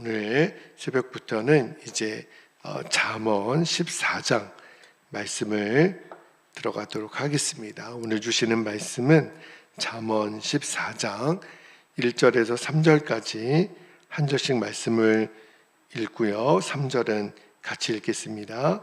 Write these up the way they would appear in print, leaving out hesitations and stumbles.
오늘 새벽부터는 이제 잠언 14장 말씀을 들어가도록 하겠습니다. 오늘 주시는 말씀은 잠언 14장 1절에서 3절까지 한 절씩 말씀을 읽고요. 3절은 같이 읽겠습니다.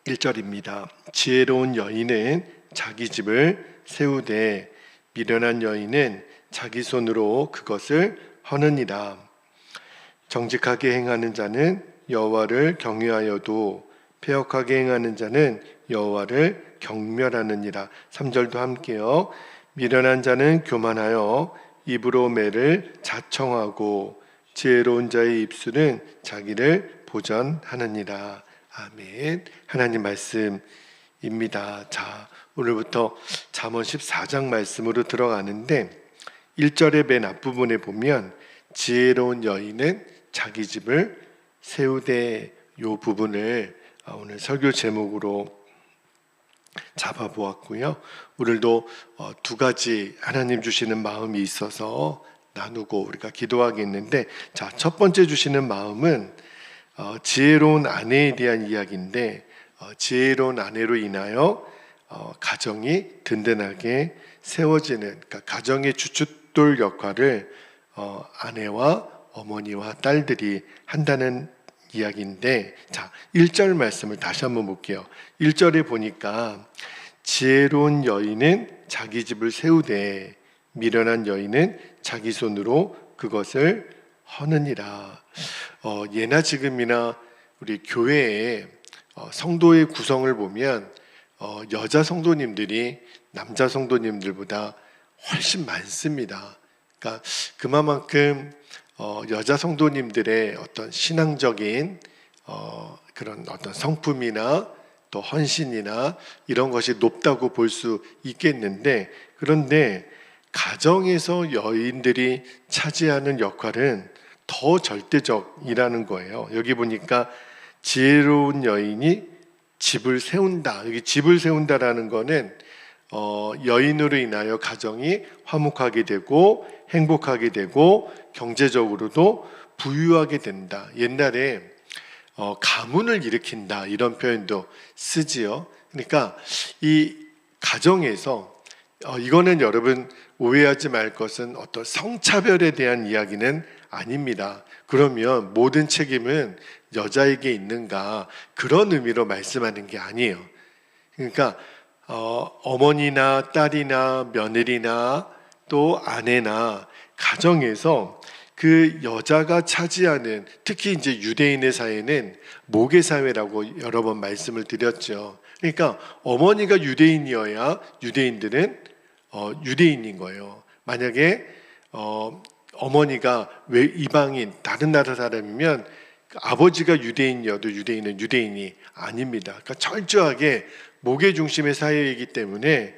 1절입니다. 지혜로운 여인은 자기 집을 세우되 미련한 여인은 자기 손으로 그것을 허느니라. 정직하게 행하는 자는 여호와를 경외하여도 패역하게 행하는 자는 여호와를 경멸하느니라. 3절도 함께요. 미련한 자는 교만하여 입으로 매를 자청하고 지혜로운 자의 입술은 자기를 보전하느니라. 아멘. 하나님 말씀입니다. 자, 오늘부터 잠언 14장 말씀으로 들어가는데 1절의 맨 앞부분에 보면 지혜로운 여인은 자기 집을 세우되, 이 부분을 오늘 설교 제목으로 잡아보았고요. 오늘도 두 가지 하나님 주시는 마음이 있어서 나누고 우리가 기도하겠는데, 자, 첫 번째 주시는 마음은 지혜로운 아내에 대한 이야기인데, 지혜로운 아내로 인하여 가정이 든든하게 세워지는, 그러니까 가정의 주춧돌 역할을 아내와 어머니와 딸들이 한다는 이야기인데, 자, 1절 말씀을 다시 한번 볼게요. 1절에 보니까 지혜로운 여인은 자기 집을 세우되 미련한 여인은 자기 손으로 그것을 허느니라. 예나 지금이나 우리 교회에 성도의 구성을 보면 여자 성도님들이 남자 성도님들보다 훨씬 많습니다. 그러니까 그만큼 여자 성도님들의 어떤 신앙적인 그런 어떤 성품이나 또 헌신이나 이런 것이 높다고 볼 수 있겠는데, 그런데 가정에서 여인들이 차지하는 역할은 더 절대적이라는 거예요. 여기 보니까 지혜로운 여인이 집을 세운다. 여기 집을 세운다라는 거는 여인으로 인하여 가정이 화목하게 되고 행복하게 되고 경제적으로도 부유하게 된다. 옛날에 가문을 일으킨다, 이런 표현도 쓰지요. 그러니까 이 가정에서 이거는 여러분 오해하지 말 것은 어떤 성차별에 대한 이야기는 아닙니다. 그러면 모든 책임은 여자에게 있는가, 그런 의미로 말씀하는 게 아니에요. 그러니까 어머니나 딸이나 며느리나 또 아내나 가정에서 그 여자가 차지하는, 특히 이제 유대인의 사회는 모계 사회라고 여러 번 말씀을 드렸죠. 그러니까 어머니가 유대인이어야 유대인들은 유대인인 거예요. 만약에 어머니가 왜 이방인 다른 나라 사람이면 아버지가 유대인이어도 유대인은 유대인이 아닙니다. 그러니까 철저하게 모계 중심의 사회이기 때문에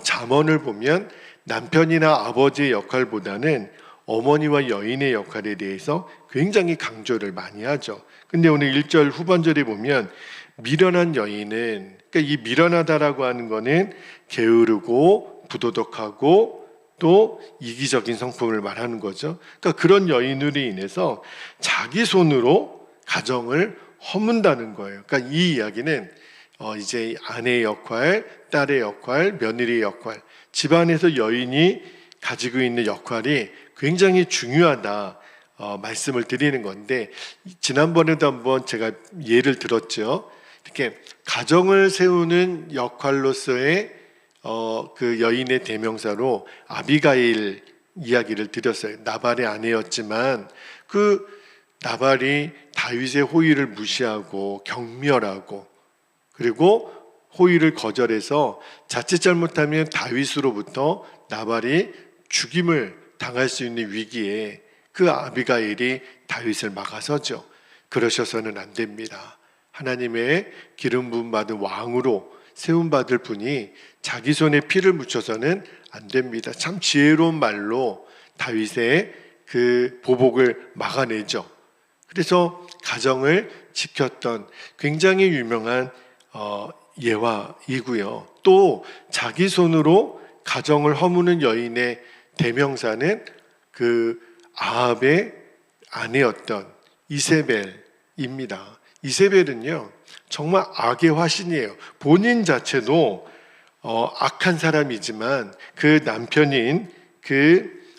잠언을 보면 남편이나 아버지의 역할보다는 어머니와 여인의 역할에 대해서 굉장히 강조를 많이 하죠. 근데 오늘 1절 후반절에 보면 미련한 여인은, 그러니까 이 미련하다라고 하는 거는 게으르고 부도덕하고 또 이기적인 성품을 말하는 거죠. 그러니까 그런 여인으로 인해서 자기 손으로 가정을 허문다는 거예요. 그러니까 이 이야기는 이제 아내의 역할, 딸의 역할, 며느리의 역할, 집안에서 여인이 가지고 있는 역할이 굉장히 중요하다 말씀을 드리는 건데, 지난번에도 한번 제가 예를 들었죠. 이렇게 가정을 세우는 역할로서의 그 여인의 대명사로 아비가일 이야기를 드렸어요. 나발의 아내였지만 그 나발이 다윗의 호의를 무시하고 경멸하고, 그리고 호의를 거절해서 자칫 잘못하면 다윗으로부터 나발이 죽임을 당할 수 있는 위기에 그 아비가일이 다윗을 막아서죠. 그러셔서는 안 됩니다. 하나님의 기름 부음 받은 왕으로 세움받을 분이 자기 손에 피를 묻혀서는 안 됩니다. 참 지혜로운 말로 다윗의 그 보복을 막아내죠. 그래서 가정을 지켰던 굉장히 유명한 예화이고요. 또 자기 손으로 가정을 허무는 여인의 대명사는 그 아합의 아내였던 이세벨입니다. 이세벨은요 정말 악의 화신이에요. 본인 자체도 악한 사람이지만 그 남편인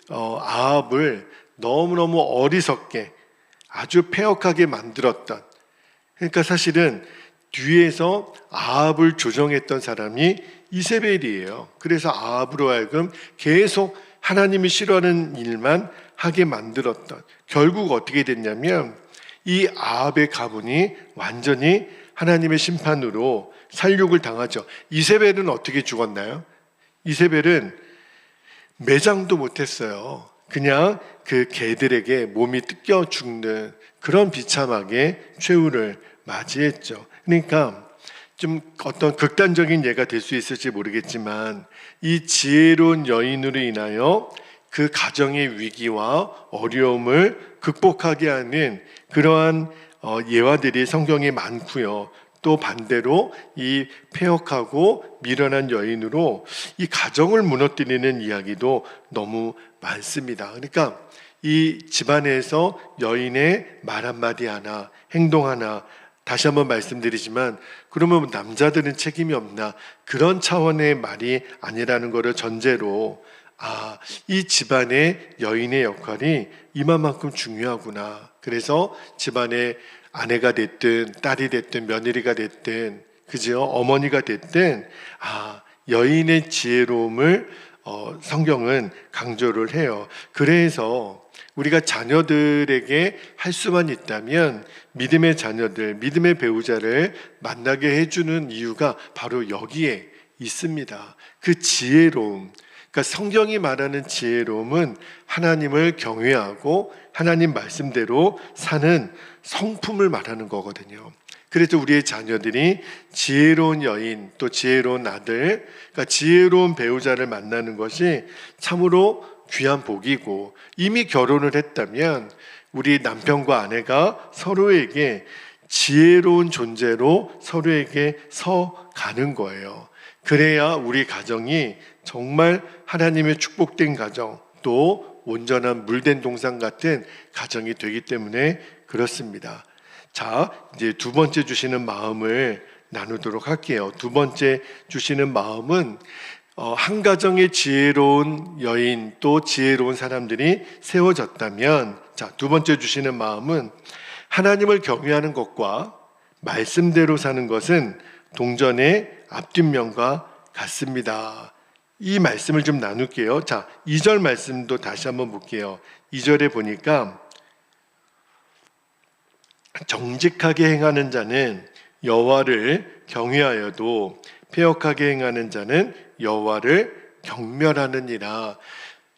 아합을 너무너무 어리석게 아주 패역하게 만들었던, 그러니까 사실은 뒤에서 아합을 조종했던 사람이 이세벨이에요. 그래서 아합으로 하여금 계속 하나님이 싫어하는 일만 하게 만들었던, 결국 어떻게 됐냐면 이 아합의 가문이 완전히 하나님의 심판으로 살육을 당하죠. 이세벨은 어떻게 죽었나요? 이세벨은 매장도 못했어요. 그냥 그 개들에게 몸이 뜯겨 죽는 그런 비참하게 최후를 맞이했죠. 그러니까 좀 어떤 극단적인 예가 될 수 있을지 모르겠지만 이 지혜로운 여인으로 인하여 그 가정의 위기와 어려움을 극복하게 하는 그러한 예화들이 성경에 많고요. 또 반대로 이 패역하고 미련한 여인으로 이 가정을 무너뜨리는 이야기도 너무 많습니다. 그러니까 이 집안에서 여인의 말 한마디 하나, 행동 하나, 다시 한번 말씀드리지만 그러면 남자들은 책임이 없나, 그런 차원의 말이 아니라는 것을 전제로 이 집안의 여인의 역할이 이만큼 중요하구나. 그래서 집안의 아내가 됐든 딸이 됐든 며느리가 됐든 그죠? 어머니가 됐든 여인의 지혜로움을 성경은 강조를 해요. 그래서 우리가 자녀들에게 할 수만 있다면 믿음의 자녀들, 믿음의 배우자를 만나게 해주는 이유가 바로 여기에 있습니다. 그 지혜로움, 그러니까 성경이 말하는 지혜로움은 하나님을 경외하고 하나님 말씀대로 사는 성품을 말하는 거거든요. 그래서 우리의 자녀들이 지혜로운 여인, 또 지혜로운 아들, 그러니까 지혜로운 배우자를 만나는 것이 참으로 귀한 복이고, 이미 결혼을 했다면 우리 남편과 아내가 서로에게 지혜로운 존재로 서로에게 서 가는 거예요. 그래야 우리 가정이 정말 하나님의 축복된 가정, 또 온전한 물된 동산 같은 가정이 되기 때문에 그렇습니다. 자, 이제 두 번째 주시는 마음을 나누도록 할게요. 두 번째 주시는 마음은 한 가정의 지혜로운 여인, 또 지혜로운 사람들이 세워졌다면, 자, 두 번째 주시는 마음은 하나님을 경외하는 것과 말씀대로 사는 것은 동전의 앞뒷면과 같습니다. 이 말씀을 좀 나눌게요. 자, 2절 말씀도 다시 한번 볼게요. 2절에 보니까 정직하게 행하는 자는 여호와를 경외하여도 패역하게 행하는 자는 여호와를 경멸하느니라.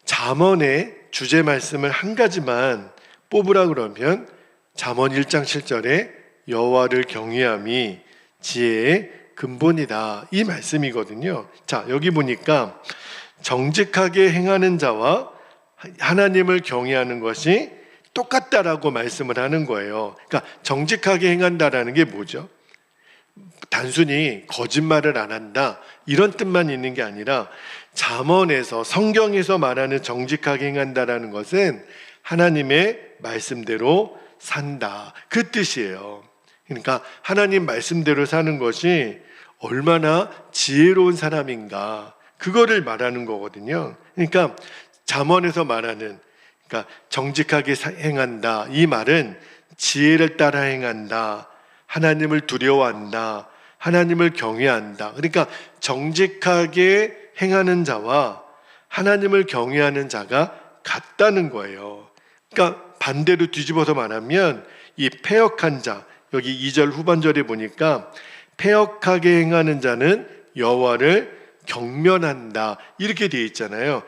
잠언의 주제 말씀을 한 가지만 뽑으라 그러면 잠언 1장 7절에 여호와를 경외함이 지혜의 근본이다, 이 말씀이거든요. 자, 여기 보니까 정직하게 행하는 자와 하나님을 경외하는 것이 똑같다라고 말씀을 하는 거예요. 그러니까 정직하게 행한다라는 게 뭐죠? 단순히 거짓말을 안 한다 이런 뜻만 있는 게 아니라, 잠언에서, 성경에서 말하는 정직하게 행한다라는 것은 하나님의 말씀대로 산다, 그 뜻이에요. 그러니까 하나님 말씀대로 사는 것이 얼마나 지혜로운 사람인가, 그거를 말하는 거거든요. 그러니까 잠언에서 말하는, 그러니까 정직하게 행한다, 이 말은 지혜를 따라 행한다, 하나님을 두려워한다, 하나님을 경외한다. 그러니까 정직하게 행하는 자와 하나님을 경외하는 자가 같다는 거예요. 그러니까 반대로 뒤집어서 말하면 이 패역한 자, 여기 2절 후반절에 보니까 패역하게 행하는 자는 여호와를 경멸한다, 이렇게 되어 있잖아요.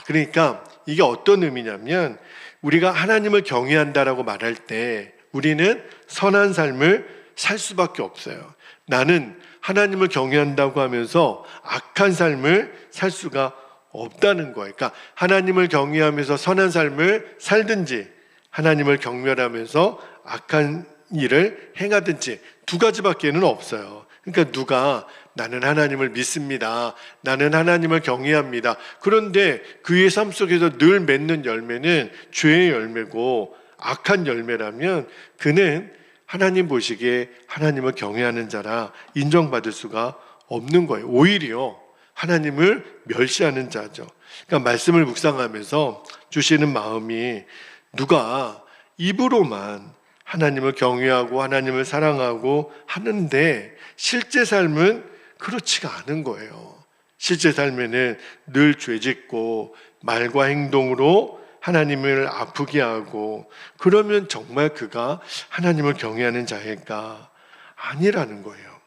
그러니까 이게 어떤 의미냐면, 우리가 하나님을 경외한다라고 말할 때 우리는 선한 삶을 살 수밖에 없어요. 나는 하나님을 경외한다고 하면서 악한 삶을 살 수가 없다는 거예요. 그러니까 하나님을 경외하면서 선한 삶을 살든지, 하나님을 경멸하면서 악한 일을 행하든지, 두 가지밖에는 없어요. 그러니까 누가 나는 하나님을 믿습니다. 나는 하나님을 경외합니다. 그런데 그의 삶 속에서 늘 맺는 열매는 죄의 열매고 악한 열매라면 그는 하나님 보시기에 하나님을 경외하는 자라 인정받을 수가 없는 거예요. 오히려 하나님을 멸시하는 자죠. 그러니까 말씀을 묵상하면서 주시는 마음이 누가 입으로만 하나님을 경외하고 하나님을 사랑하고 하는데 실제 삶은 그렇지가 않은 거예요. 실제 삶에는 늘 죄짓고 말과 행동으로 하나님을 아프게 하고 그러면 정말 그가 하나님을 경외하는 자일까? 아니라는 거예요.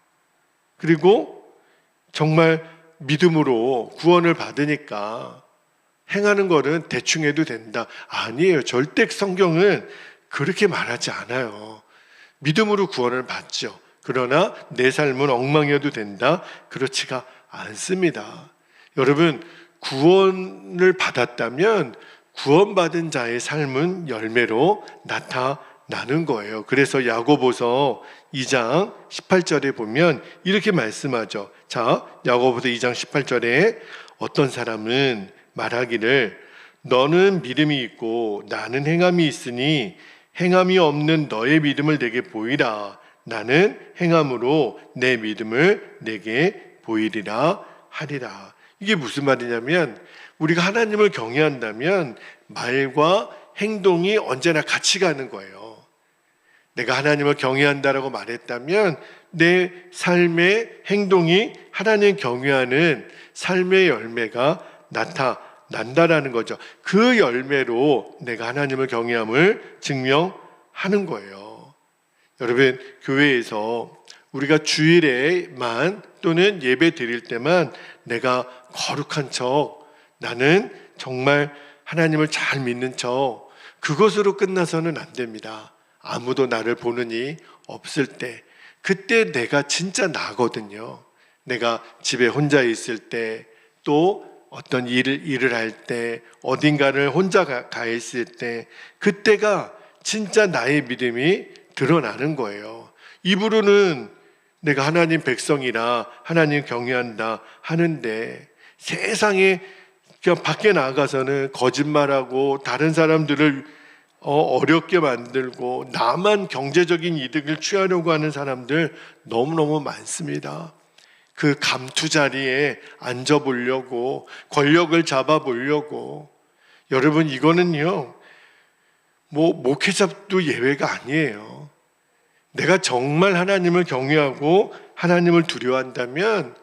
그리고 정말 믿음으로 구원을 받으니까 행하는 거는 대충 해도 된다. 아니에요. 절대 성경은 그렇게 말하지 않아요. 믿음으로 구원을 받죠. 그러나 내 삶은 엉망이어도 된다? 그렇지가 않습니다. 여러분, 구원을 받았다면 구원받은 자의 삶은 열매로 나타나는 거예요. 그래서 야고보서 2장 18절에 보면 이렇게 말씀하죠. 자, 야고보서 2장 18절에 어떤 사람은 말하기를 너는 믿음이 있고 나는 행함이 있으니 행함이 없는 너의 믿음을 내게 보이라. 나는 행함으로 내 믿음을 내게 보이리라 하리라. 이게 무슨 말이냐면 우리가 하나님을 경외한다면 말과 행동이 언제나 같이 가는 거예요. 내가 하나님을 경외한다라고 말했다면 내 삶의 행동이 하나님 경외하는 삶의 열매가 나타난다라는 거죠. 그 열매로 내가 하나님을 경외함을 증명하는 거예요. 여러분, 교회에서 우리가 주일에만 또는 예배 드릴 때만 내가 거룩한 척, 나는 정말 하나님을 잘 믿는 척, 그것으로 끝나서는 안 됩니다. 아무도 나를 보는 이 없을 때, 그때 내가 진짜 나거든요. 내가 집에 혼자 있을 때, 또 어떤 일을 할 때, 어딘가를 혼자 가 있을 때, 그때가 진짜 나의 믿음이 드러나는 거예요. 입으로는 내가 하나님 백성이라 하나님 경외한다 하는데 세상에 그냥 밖에 나가서는 거짓말하고 다른 사람들을 어렵게 만들고 나만 경제적인 이득을 취하려고 하는 사람들 너무너무 많습니다. 그 감투 자리에 앉아보려고, 권력을 잡아보려고. 여러분, 이거는요, 목회자도 예외가 아니에요. 내가 정말 하나님을 경외하고 하나님을 두려워한다면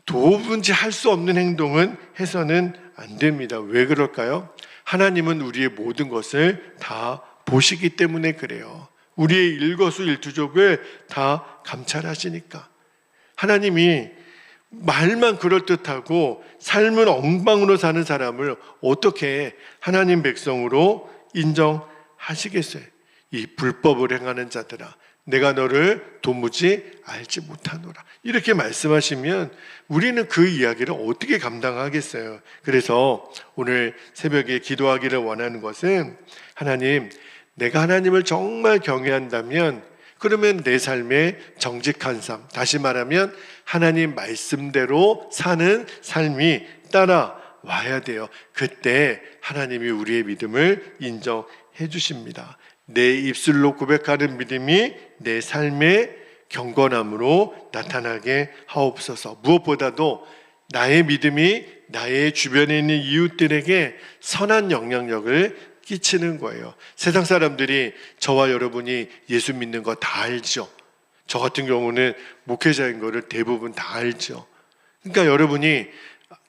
도무지 할 수 없는 행동은 해서는 안 됩니다. 왜 그럴까요? 하나님은 우리의 모든 것을 다 보시기 때문에 그래요. 우리의 일거수일투족을 다 감찰하시니까. 하나님이 말만 그럴듯하고 삶을 엉망으로 사는 사람을 어떻게 하나님 백성으로 인정하시겠어요? 이 불법을 행하는 자들아, 내가 너를 도무지 알지 못하노라. 이렇게 말씀하시면 우리는 그 이야기를 어떻게 감당하겠어요? 그래서 오늘 새벽에 기도하기를 원하는 것은 하나님, 내가 하나님을 정말 경외한다면 그러면 내 삶의 정직한 삶, 다시 말하면 하나님 말씀대로 사는 삶이 따라와야 돼요. 그때 하나님이 우리의 믿음을 인정해 주십니다. 내 입술로 고백하는 믿음이 내 삶의 경건함으로 나타나게 하옵소서. 무엇보다도 나의 믿음이 나의 주변에 있는 이웃들에게 선한 영향력을 끼치는 거예요. 세상 사람들이 저와 여러분이 예수 믿는 거 다 알죠. 저 같은 경우는 목회자인 거를 대부분 다 알죠. 그러니까 여러분이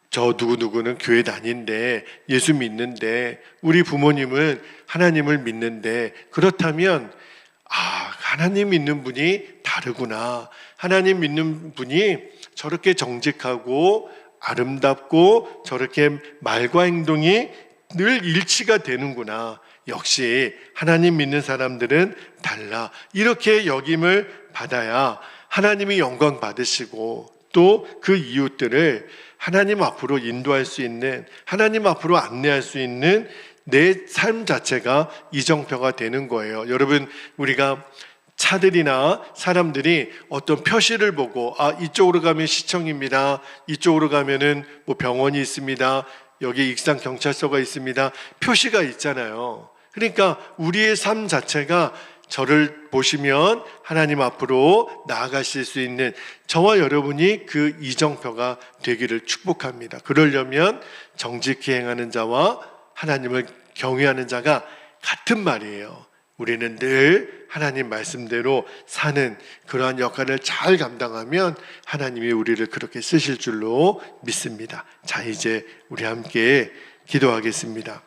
저 누구누구는 교회 다닌데 예수 믿는데 우리 부모님은 하나님을 믿는데 그렇다면 하나님 믿는 분이 다르구나. 하나님 믿는 분이 저렇게 정직하고 아름답고 저렇게 말과 행동이 늘 일치가 되는구나. 역시 하나님 믿는 사람들은 달라. 이렇게 여김을 받아야 하나님이 영광 받으시고 또 그 이웃들을 하나님 앞으로 인도할 수 있는, 하나님 앞으로 안내할 수 있는 내 삶 자체가 이정표가 되는 거예요. 여러분, 우리가 차들이나 사람들이 어떤 표시를 보고 이쪽으로 가면 시청입니다. 이쪽으로 가면은 뭐 병원이 있습니다. 여기 익산 경찰서가 있습니다. 표시가 있잖아요. 그러니까 우리의 삶 자체가 저를 보시면 하나님 앞으로 나아가실 수 있는 저와 여러분이 그 이정표가 되기를 축복합니다. 그러려면 정직히 행하는 자와 하나님을 경외하는 자가 같은 말이에요. 우리는 늘 하나님 말씀대로 사는 그러한 역할을 잘 감당하면 하나님이 우리를 그렇게 쓰실 줄로 믿습니다. 자, 이제 우리 함께 기도하겠습니다.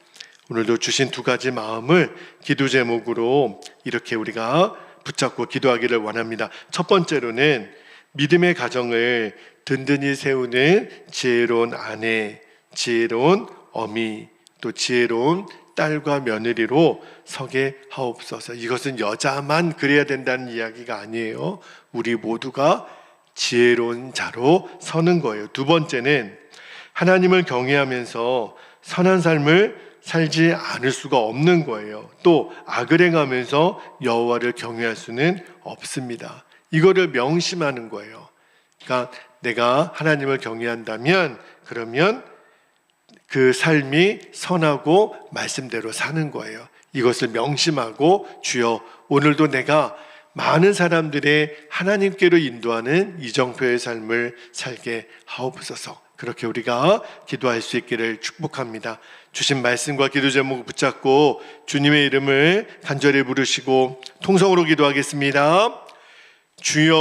오늘도 주신 두 가지 마음을 기도 제목으로 이렇게 우리가 붙잡고 기도하기를 원합니다. 첫 번째로는 믿음의 가정을 든든히 세우는 지혜로운 아내, 지혜로운 어미, 또 지혜로운 딸과 며느리로 서게 하옵소서. 이것은 여자만 그래야 된다는 이야기가 아니에요. 우리 모두가 지혜로운 자로 서는 거예요. 두 번째는 하나님을 경외하면서 선한 삶을 살지 않을 수가 없는 거예요. 또 악을 행하면서 여호와를 경외할 수는 없습니다. 이거를 명심하는 거예요. 그러니까 내가 하나님을 경외한다면 그러면 그 삶이 선하고 말씀대로 사는 거예요. 이것을 명심하고 주여 오늘도 내가 많은 사람들의 하나님께로 인도하는 이정표의 삶을 살게 하옵소서. 그렇게 우리가 기도할 수 있기를 축복합니다. 주신 말씀과 기도 제목을 붙잡고 주님의 이름을 간절히 부르시고 통성으로 기도하겠습니다. 주여